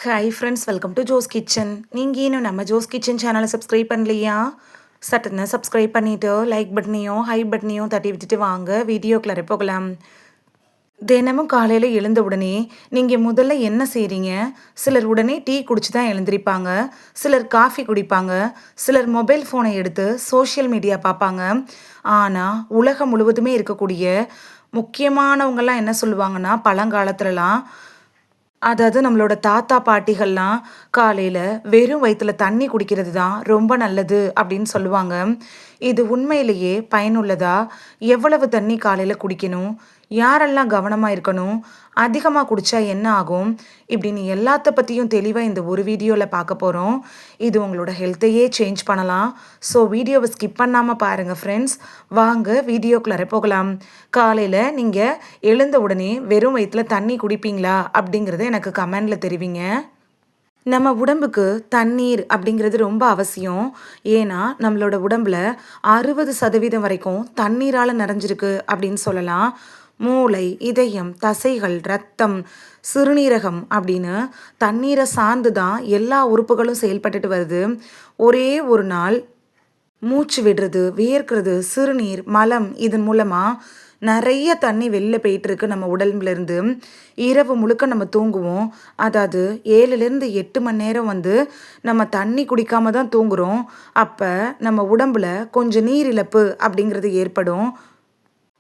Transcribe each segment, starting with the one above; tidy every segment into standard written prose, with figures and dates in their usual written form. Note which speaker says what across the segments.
Speaker 1: Hi friends, welcome to Jo's kitchen. நீங்கள் இன்னும் நம்ம ஜோஸ் கிச்சன் சேனலை சப்ஸ்கிரைப் பண்ணலையா? சட்டுன்னு சப்ஸ்கிரைப் பண்ணிவிட்டு லைக் பட்டனையும் ஹை பட்டனையும் தட்டி விட்டுட்டு வாங்க வீடியோக்குள்ளே போகலாம். தினமும் காலையில் எழுந்த உடனே நீங்கள் முதல்ல என்ன செய்கிறீங்க? சிலர் உடனே டீ குடிச்சு தான் எழுந்திருப்பாங்க, சிலர் காஃபி குடிப்பாங்க, சிலர் மொபைல் ஃபோனை எடுத்து சோஷியல் மீடியா பார்ப்பாங்க. ஆனால் உலகம் முழுவதுமே இருக்கக்கூடிய முக்கியமானவங்கெல்லாம் என்ன சொல்லுவாங்கன்னா, பழங்காலத்துலலாம் அதாவது நம்மளோட தாத்தா பாட்டிகள்லாம் காலையில் வெறும் வயிற்றுல தண்ணி குடிக்கிறது தான் ரொம்ப நல்லது அப்படின்னு சொல்லுவாங்க. இது உண்மையிலேயே பயனுள்ளதா? எவ்வளவு தண்ணி காலையில் குடிக்கணும்? யாரெல்லாம் கவனமாக இருக்கணும்? அதிகமாக குடித்தா என்ன ஆகும்? இப்படின்னு எல்லாத்த பற்றியும் தெளிவாக இந்த ஒரு வீடியோவில் பார்க்க போகிறோம். இது உங்களோட ஹெல்த்தையே சேஞ்ச் பண்ணலாம். ஸோ வீடியோவை ஸ்கிப் பண்ணாமல் பாருங்கள் ஃப்ரெண்ட்ஸ். வாங்க வீடியோக்குள்ளே போகலாம். காலையில் நீங்கள் எழுந்த உடனே வெறும் வயிற்றுல தண்ணி குடிப்பீங்களா அப்படிங்கிறத எனக்கு கமெண்டில் தெரிவிங்க. நம்ம உடம்புக்கு தண்ணீர் அப்படிங்கிறது ரொம்ப அவசியம். ஏன்னா நம்மளோட உடம்புல 60% வரைக்கும் தண்ணீரால் நிறைஞ்சிருக்கு அப்படின்னு சொல்லலாம். மூளை, இதயம், தசைகள், ரத்தம், சிறுநீரகம் அப்படின்னு தண்ணீரை சார்ந்து தான் எல்லா உறுப்புகளும் செயல்பட்டுட்டு வருது. ஒரே ஒரு நாள் மூச்சு விடுறது, வியர்க்கிறது, சிறுநீர், மலம் இதன் மூலமாக நிறைய தண்ணி வெளில போயிட்டுருக்கு நம்ம உடம்புலேருந்து. இரவு முழுக்க நம்ம தூங்குவோம். அதாவது 7லேருந்து 8 மணி நேரம் நம்ம தண்ணி குடிக்காம தான் தூங்குகிறோம். அப்போ நம்ம உடம்புல கொஞ்சம் நீர் இழப்பு அப்படிங்கிறது ஏற்படும்.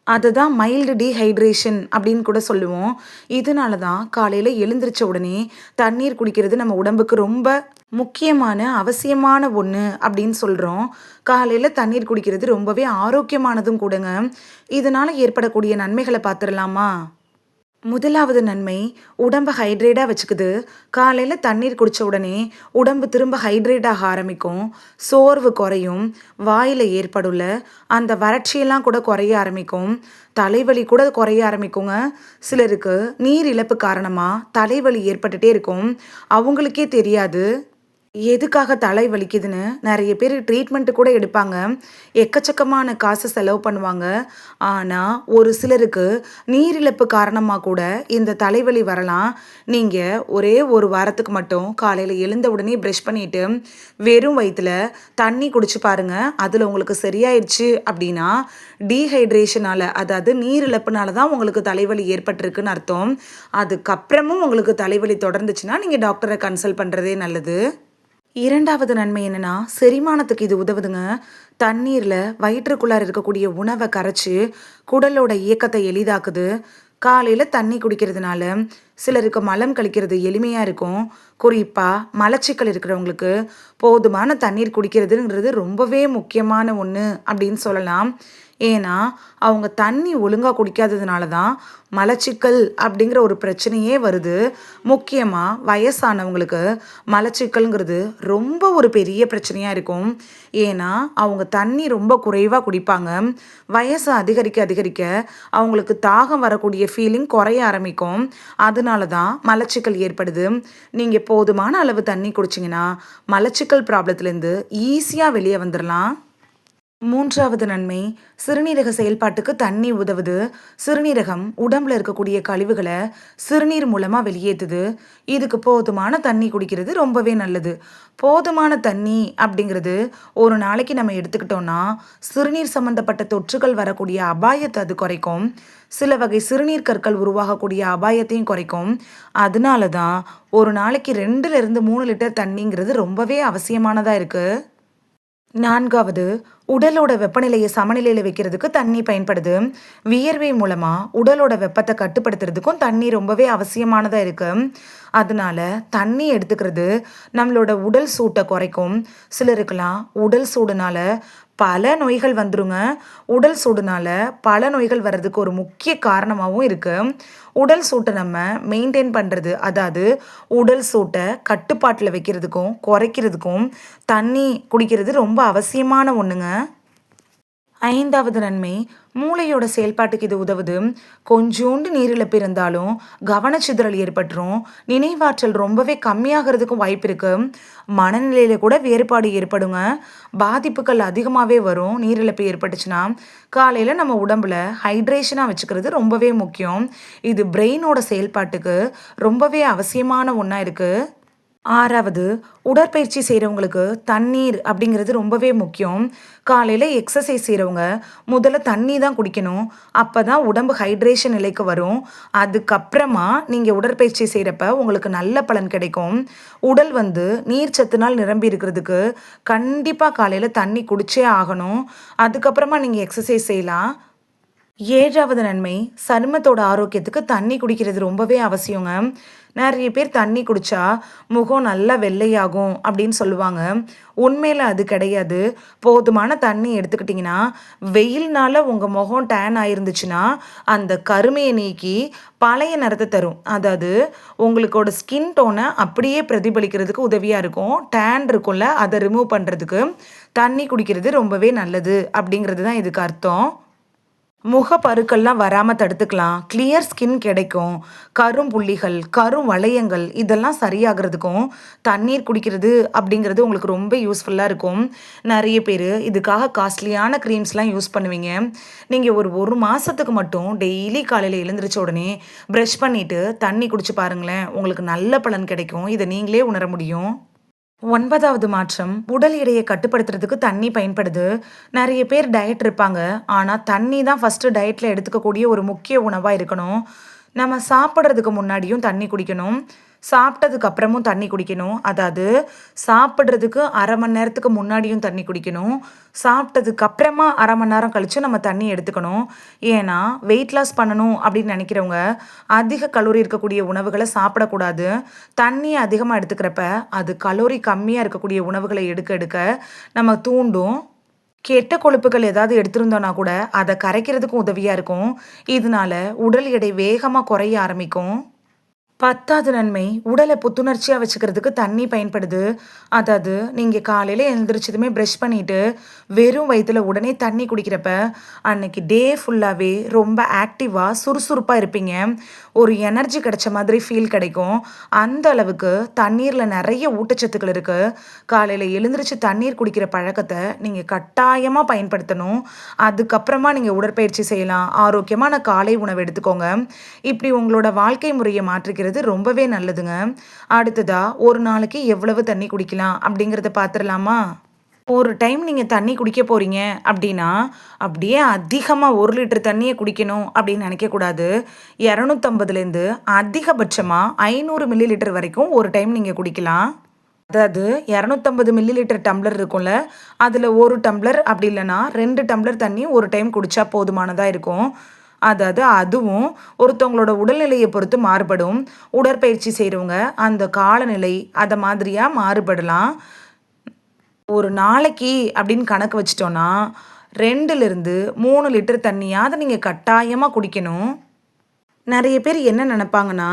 Speaker 1: அதுதான் மைல்டு டீஹைட்ரேஷன் அப்படின்னு கூட சொல்லுவோம். இதனால தான் காலையில் எழுந்திரிச்ச உடனே தண்ணீர் குடிக்கிறது நம்ம உடம்புக்கு ரொம்ப முக்கியமான அவசியமான ஒன்று அப்படின்னு சொல்கிறோம். காலையில் தண்ணீர் குடிக்கிறது ரொம்பவே ஆரோக்கியமானதும் கூடங்க. இதனால் ஏற்படக்கூடிய நன்மைகளை பார்த்துடலாமா? முதலாவது நன்மை, உடம்பை ஹைட்ரேட்டாக வச்சுக்குது. காலையில் தண்ணீர் குடித்த உடனே உடம்பு திரும்ப ஹைட்ரேட் ஆக ஆரம்பிக்கும். சோர்வு குறையும். வாயில் ஏற்படுள்ள அந்த வறட்சியெல்லாம் கூட குறைய ஆரம்பிக்கும். தலைவலி கூட குறைய ஆரம்பிக்குங்க. சிலருக்கு நீர் இழப்பு காரணமாக தலைவலி ஏற்பட்டுட்டே இருக்கும். அவங்களுக்கே தெரியாது எதுக்காக தலை வலிக்குதுன்னு. நிறைய பேர் ட்ரீட்மெண்ட்டு கூட எடுப்பாங்க, எக்கச்சக்கமான காசு செலவு பண்ணுவாங்க. ஆனால் ஒரு சிலருக்கு நீரிழப்பு காரணமாக கூட இந்த தலைவலி வரலாம். நீங்கள் ஒரே ஒரு வாரத்துக்கு மட்டும் காலையில் எழுந்த உடனே ப்ரஷ் பண்ணிவிட்டு வெறும் வயிற்றுல தண்ணி குடிச்சு பாருங்கள். அதில் உங்களுக்கு சரியாயிடுச்சு அப்படின்னா டீஹைட்ரேஷனால், அதாவது நீரிழப்புனால தான் உங்களுக்கு தலைவலி ஏற்பட்டிருக்குன்னு அர்த்தம். அதுக்கப்புறமும் உங்களுக்கு தலைவலி தொடர்ந்துச்சுன்னா நீங்கள் டாக்டரை கன்சல்ட் பண்ணுறதே நல்லது. இரண்டாவது நன்மை என்னன்னா, செரிமானத்துக்கு இது உதவுதுங்க. தண்ணீரில் வயிற்றுக்குள்ளார இருக்கக்கூடிய உணவை கரைச்சி குடலோட இயக்கத்தை எளிதாக்குது. காலையில் தண்ணி குடிக்கிறதுனால சிலருக்கு மலம் கழிக்கிறது எளிமையாக இருக்கும். குறிப்பாக மலச்சிக்கல் இருக்கிறவங்களுக்கு போதுமான தண்ணீர் குடிக்கிறதுங்கிறது ரொம்பவே முக்கியமான ஒன்று அப்படின்னு சொல்லலாம். ஏன்னா அவங்க தண்ணி ஒழுங்காக குடிக்காததுனால தான் மலச்சிக்கல் அப்படிங்கிற ஒரு பிரச்சனையே வருது. முக்கியமாக வயசானவங்களுக்கு மலச்சிக்கல்ங்கிறது ரொம்ப ஒரு பெரிய பிரச்சனையாக இருக்கும். ஏன்னா அவங்க தண்ணி ரொம்ப குறைவாக குடிப்பாங்க. வயசு அதிகரிக்க அதிகரிக்க அவங்களுக்கு தாகம் வரக்கூடிய ஃபீலிங் குறைய ஆரம்பிக்கும். அதனால தான் மலச்சிக்கல் ஏற்படுது. நீங்கள் போதுமான அளவு தண்ணி குடிச்சிங்கன்னா மலச்சிக்கல் ப்ராப்ளத்துலேருந்து ஈஸியாக வெளியே வந்துடலாம். மூன்றாவது நன்மை, சிறுநீரக செயல்பாட்டுக்கு தண்ணி உதவுது. சிறுநீரகம் உடம்புல இருக்கக்கூடிய கழிவுகளை சிறுநீர் மூலமாக வெளியேற்றுது. இதுக்கு போதுமான தண்ணி குடிக்கிறது ரொம்பவே நல்லது. போதுமான தண்ணி அப்படிங்கிறது ஒரு நாளைக்கு நம்ம எடுத்துக்கிட்டோம்னா சிறுநீர் சம்மந்தப்பட்ட தொற்றுகள் வரக்கூடிய அபாயத்தை அது குறைக்கும். சில வகை சிறுநீர் கற்கள் உருவாகக்கூடிய அபாயத்தையும் குறைக்கும். அதனால தான் ஒரு நாளைக்கு 2லேருந்து 3 லிட்டர் தண்ணிங்கிறது ரொம்பவே அவசியமானதாக இருக்குது. நான்காவது, உடலோட வெப்பநிலையை சமநிலையில் வைக்கிறதுக்கு தண்ணி பயன்படுது. வியர்வை மூலமாக உடலோட வெப்பத்தை கட்டுப்படுத்துறதுக்கும் தண்ணி ரொம்பவே அவசியமானதாக இருக்குது. அதனால தண்ணி எடுத்துக்கிறது நம்மளோட உடல் சூட்டை குறைக்கும். சிலருக்கெல்லாம் உடல் சூடுனால பல நோய்கள் வந்துருங்க. உடல் சூடுனால பல நோய்கள் வர்றதுக்கு ஒரு முக்கிய காரணமாகவும் இருக்குது. உடல் சூட்டை நம்ம மெயின்டைன் பண்ணுறது, அதாவது உடல் சூட்டை கட்டுப்பாட்டில் வைக்கிறதுக்கும் குறைக்கிறதுக்கும் தண்ணி குடிக்கிறது ரொம்ப அவசியமான ஒன்றுங்க. ஐந்தாவது நன்மை, மூளையோட செயல்பாட்டுக்கு இது உதவுது. கொஞ்சோண்டு நீரிழப்பு இருந்தாலும் கவனச்சிதறல் ஏற்பட்டுரும். நினைவாற்றல் ரொம்பவே கம்மியாகிறதுக்கும் வாய்ப்பு இருக்கு. மனநிலையில கூட வேறுபாடு ஏற்படுங்க. பாதிப்புகள் அதிகமாகவே வரும். நீரிழப்பு ஏற்பட்டுச்சுன்னா காலையில் நம்ம உடம்புல ஹைட்ரேஷனாக வச்சுக்கிறது ரொம்பவே முக்கியம். இது பிரெயினோட செயல்பாட்டுக்கு ரொம்பவே அவசியமான ஒன்றா இருக்குது. 6வது உடற்பயிற்சி செய்கிறவங்களுக்கு தண்ணீர் அப்படிங்கிறது ரொம்பவே முக்கியம். காலையில் எக்ஸசைஸ் செய்கிறவங்க முதல்ல தண்ணி தான் குடிக்கணும். அப்போ தான் உடம்பு ஹைட்ரேஷன் நிலைக்கு வரும். அதுக்கப்புறமா நீங்கள் உடற்பயிற்சி செய்கிறப்ப உங்களுக்கு நல்ல பலன் கிடைக்கும். உடல் நீர் சத்துனால் நிரம்பி இருக்கிறதுக்கு கண்டிப்பாக காலையில் தண்ணி குடிச்சே ஆகணும். அதுக்கப்புறமா நீங்கள் எக்ஸசைஸ் செய்யலாம். 7வது நன்மை, சருமத்தோட ஆரோக்கியத்துக்கு தண்ணி குடிக்கிறது ரொம்பவே அவசியங்க. நிறைய பேர் தண்ணி குடிச்சா முகம் நல்லா வெள்ளையாகும் அப்படின்னு சொல்லுவாங்க. உண்மையில் அது கிடையாது. போதுமான தண்ணி எடுத்துக்கிட்டிங்கன்னா, வெயில்னால உங்கள் முகம் டேன் ஆயிருந்துச்சுன்னா அந்த கருமையை நீக்கி பழைய நிறத்தை தரும். அதாவது உங்களுக்கோட ஸ்கின் டோனை அப்படியே பிரதிபலிக்கிறதுக்கு உதவியாக இருக்கும். டேன் இருக்கும்ல, அதை ரிமூவ் பண்ணுறதுக்கு தண்ணி குடிக்கிறது ரொம்பவே நல்லது அப்படிங்கிறது தான் இதுக்கு அர்த்தம். முகப்பருக்கள்லாம் வராமல் தடுத்துக்கலாம். கிளியர் ஸ்கின் கிடைக்கும். கரும்புள்ளிகள், கருவளையங்கள் இதெல்லாம் சரியாகிறதுக்கும் தண்ணீர் குடிக்கிறது அப்படிங்கிறது உங்களுக்கு ரொம்ப யூஸ்ஃபுல்லாக இருக்கும். நிறைய பேர் இதுக்காக காஸ்ட்லியான க்ரீம்ஸ்லாம் யூஸ் பண்ணுவீங்க. நீங்கள் ஒரு மாதத்துக்கு மட்டும் டெய்லி காலையில் எழுந்திரிச்ச உடனே ப்ரஷ் பண்ணிவிட்டு தண்ணி குடிச்சு பாருங்களேன். உங்களுக்கு நல்ல பலன் கிடைக்கும். இதை நீங்களே உணர முடியும். 9வது மாற்றம், உடல் எடையை கட்டுப்படுத்துறதுக்கு தண்ணி பயன்படுது. நிறைய பேர் டயட் இருப்பாங்க. ஆனால் தண்ணி தான் ஃபஸ்ட்டு டயட்டில் எடுத்துக்கக்கூடிய ஒரு முக்கிய உணவாக இருக்கணும். நம்ம சாப்பிட்றதுக்கு முன்னாடியும் தண்ணி குடிக்கணும். சாப்பிட்டதுக்கு அப்புறமும் தண்ணி குடிக்கணும். அதாவது சாப்பிட்றதுக்கு அரை மணி நேரத்துக்கு முன்னாடியும் தண்ணி குடிக்கணும். சாப்பிட்டதுக்கு அப்புறமா அரை மணி நேரம் கழித்து நம்ம தண்ணி எடுத்துக்கணும். ஏன்னா வெயிட் லாஸ் பண்ணணும் அப்படின்னு நினைக்கிறவங்க அதிக கலோரி இருக்கக்கூடிய உணவுகளை சாப்பிடக்கூடாது. தண்ணி அதிகமாக எடுத்துக்கிறப்ப அது கலோரி கம்மியாக இருக்கக்கூடிய உணவுகளை எடுக்க எடுக்க நம்ம தூண்டும். கெட்ட கொழுப்புகள் ஏதாவது எடுத்திருந்தோன்னா கூட அதை கரைக்கிறதுக்கும் உதவியாக இருக்கும். இதனால உடல் எடை வேகமாக குறைய ஆரம்பிக்கும். 10வது நன்மை, உடலை புத்துணர்ச்சியாக வச்சுக்கிறதுக்கு தண்ணி பயன்படுது. அதாவது நீங்கள் காலையில் எழுந்திரிச்சதுமே ப்ரஷ் பண்ணிவிட்டு வெறும் வயிற்றில் உடனே தண்ணி குடிக்கிறப்ப அன்னைக்கு டே ஃபுல்லாகவே ரொம்ப ஆக்டிவாக சுறுசுறுப்பாக இருப்பீங்க. ஒரு எனர்ஜி கிடைச்ச மாதிரி ஃபீல் கிடைக்கும். அந்த அளவுக்கு தண்ணீரில் நிறைய ஊட்டச்சத்துக்கள் இருக்குது. காலையில் எழுந்திரிச்சு தண்ணீர் குடிக்கிற பழக்கத்தை நீங்கள் கட்டாயமாக பயன்படுத்தணும். அதுக்கப்புறமா நீங்கள் உடற்பயிற்சி செய்யலாம். ஆரோக்கியமான காலை உணவு எடுத்துக்கோங்க. இப்படி உங்களோட வாழ்க்கை முறையை மாற்றிக்கிறது ரொம்பவே நல்லதுங்க. அடுத்ததா ஒரு நாளைக்கு எவ்வளவு தண்ணி குடிக்கலாம் அப்படிங்கிறத பார்த்துடலாமா? ஒரு டைம் நீங்கள் தண்ணி குடிக்க போகிறீங்க அப்படின்னா அப்படியே அதிகமாக 1 லிட்டர் தண்ணியை குடிக்கணும் அப்படின்னு நினைக்கக்கூடாது. 250லேருந்து அதிகபட்சமாக 500 மில்லி லிட்டர் வரைக்கும் ஒரு டைம் நீங்கள் குடிக்கலாம். அதாவது 250 மில்லி லிட்டர் டம்ளர் இருக்கும்ல, அதில் 1 டம்ளர் அப்படி இல்லைன்னா 2 டம்ளர் தண்ணி ஒரு டைம் குடித்தா போதுமானதாக இருக்கும். அதாவது அதுவும் ஒருத்தவங்களோட உடல்நிலையை பொறுத்து மாறுபடும். உடற்பயிற்சி செய்கிறவங்க அந்த காலநிலை அதை மாதிரியாக மாறுபடலாம். ஒரு நாளைக்கு அப்படின்னு கணக்கு வச்சிட்டோன்னா 2லிருந்து 3 லிட்டர் தண்ணியாவது நீங்கள் கட்டாயமாக குடிக்கணும். நிறைய பேர் என்ன நினைப்பாங்கன்னா,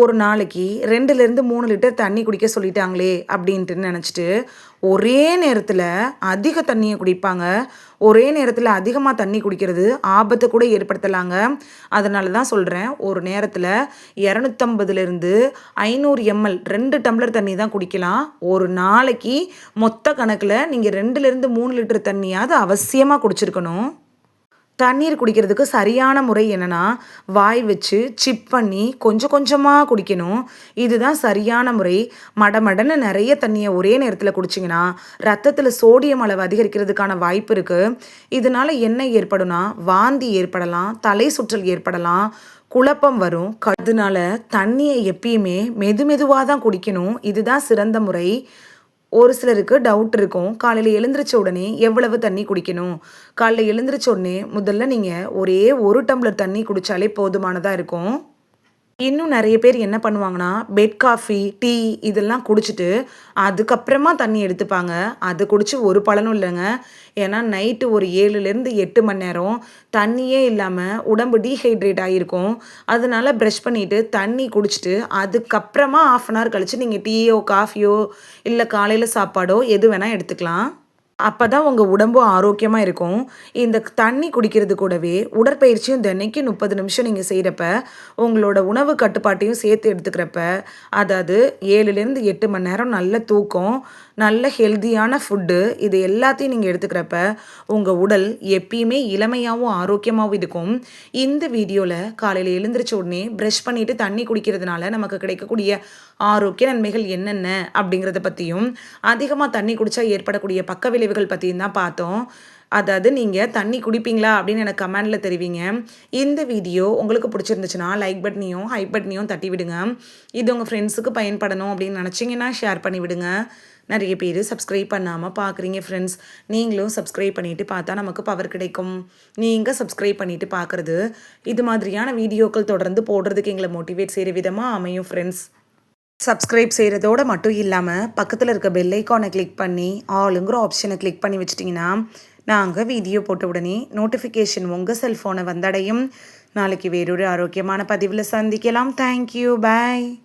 Speaker 1: ஒரு நாளைக்கு 2லிருந்து 3 லிட்டர் தண்ணி குடிக்க சொல்லிட்டாங்களே அப்படின்ட்டு நினச்சிட்டு ஒரே நேரத்தில் அதிக தண்ணியை குடிப்பாங்க. ஒரே நேரத்தில் அதிகமாக தண்ணி குடிக்கிறது ஆபத்தை கூட ஏற்படுத்தலாங்க. அதனால தான் சொல்கிறேன், ஒரு நேரத்தில் 250லேருந்து 500 எம்எல் 2 டம்ளர் தண்ணி தான் குடிக்கலாம். ஒரு நாளைக்கு மொத்த கணக்கில் நீங்கள் 2லிருந்து 3 லிட்டர் தண்ணியாவது அவசியமாக குடிச்சிருக்கணும். தண்ணீர் குடிக்கிறதுக்கு சரியான முறை என்னன்னா, வாய் வச்சு சிப் பண்ணி கொஞ்சம் கொஞ்சமாக குடிக்கணும். இதுதான் சரியான முறை. மடமடன்னு நிறைய தண்ணியை ஒரே நேரத்தில் குடிச்சிங்கன்னா ரத்தத்தில் சோடியம் அளவு அதிகரிக்கிறதுக்கான வாய்ப்பு இருக்குது. இதனால என்ன ஏற்படும்னா, வாந்தி ஏற்படலாம், தலை சுற்றல் ஏற்படலாம், குழப்பம் வரும். அதனால தண்ணியை எப்பயுமே மெதுவாக தான் குடிக்கணும். இதுதான் சிறந்த முறை. ஒரு சிலருக்கு டவுட் இருக்கும், காலையில் எழுந்திரிச்ச உடனே எவ்வளவு தண்ணி குடிக்கணும்? காலையில் எழுந்திரிச்ச உடனே முதல்ல நீங்கள் ஒரே 1 டம்ளர் தண்ணி குடித்தாலே போதுமானதாக இருக்கும். இன்னும் நிறைய பேர் என்ன பண்ணுவாங்கன்னா, பெட் காஃபி, டீ இதெல்லாம் குடிச்சிட்டு அதுக்கப்புறமா தண்ணி எடுத்துப்பாங்க. அது குடிச்சு ஒரு பலனும் இல்லைங்க. ஏன்னா நைட்டு ஒரு 7லேருந்து 8 மணி நேரம் தண்ணியே இல்லாமல் உடம்பு டீஹைட்ரேட் ஆகியிருக்கும். அதனால ப்ரஷ் பண்ணிவிட்டு தண்ணி குடிச்சிட்டு அதுக்கப்புறமா 1/2 அன் ஹவர் கழித்து நீங்கள் டீயோ காஃபியோ இல்லை காலையில் சாப்பாடோ எது வேணால் எடுத்துக்கலாம். அப்போ தான் உங்கள் உடம்பும் ஆரோக்கியமாக இருக்கும். இந்த தண்ணி குடிக்கிறது கூடவே உடற்பயிற்சியும் தினைக்கு 30 நிமிஷம் நீங்கள் செய்கிறப்ப உங்களோட உணவு கட்டுப்பாட்டையும் சேர்த்து எடுத்துக்கிறப்ப, அதாவது 7லேருந்து 8 மணி நேரம் நல்ல தூக்கம், நல்ல ஹெல்தியான ஃபுட்டு இது எல்லாத்தையும் நீங்கள் எடுத்துக்கிறப்ப உங்கள் உடல் எப்பயுமே இளமையாகவும் ஆரோக்கியமாகவும் இருக்கும். இந்த வீடியோவில் காலையில் எழுந்திரிச்ச உடனே ப்ரஷ் பண்ணிவிட்டு தண்ணி குடிக்கிறதுனால நமக்கு கிடைக்கக்கூடிய ஆரோக்கிய நன்மைகள் என்னென்ன அப்படிங்கிறத பற்றியும், அதிகமாக தண்ணி குடித்தா ஏற்படக்கூடிய பக்க விளைவுகள் பற்றியும் தான் பார்த்தோம். அதாவது நீங்க தண்ணி குடிப்பீங்களா? அப்படின்னு எனக்கு கமெண்ட்ல தெரிவிங்க. இந்த வீடியோ உங்களுக்கு பிடிச்சிருந்துச்சுன்னா, லைக் பட்டனையும், ஹைப் பட்டனையும் தட்டி விடுங்க. இது உங்க ஃப்ரெண்ட்ஸுக்கு பயன்படணும் அப்படின்னு நினச்சிங்கன்னா ஷேர் பண்ணி விடுங்க. நெறைய பேரு சப்ஸ்கிரைப் பண்ணாம பார்க்குறீங்க ஃப்ரெண்ட்ஸ். நீங்களும் சப்ஸ்கிரைப் பண்ணிட்டு பார்த்தா நமக்கு பவர் கிடைக்கும். நீங்க சப்ஸ்கிரைப் பண்ணிட்டு பார்க்குறது, இது மாதிரியான வீடியோக்கள் தொடர்ந்து போடுறதுக்கு எங்கள மோட்டிவேட் செய்ற விதமா அமையும் ஃப்ரெண்ட்ஸ். சப்ஸ்கிரைப் செய்கிறதோட மட்டும் இல்லாமல் பக்கத்தில் இருக்க பெல் ஐக்கானை கிளிக் பண்ணி ஆளுங்கிற ஆப்ஷனை கிளிக் பண்ணி வச்சிட்டிங்கன்னா நாங்கள் வீடியோ போட்ட உடனே நோட்டிஃபிகேஷன் உங்கள் செல்ஃபோனை வந்தடையும். நாளைக்கு வேறொரு ஆரோக்கியமான பதிவில் சந்திக்கலாம். தேங்க்யூ. பாய்.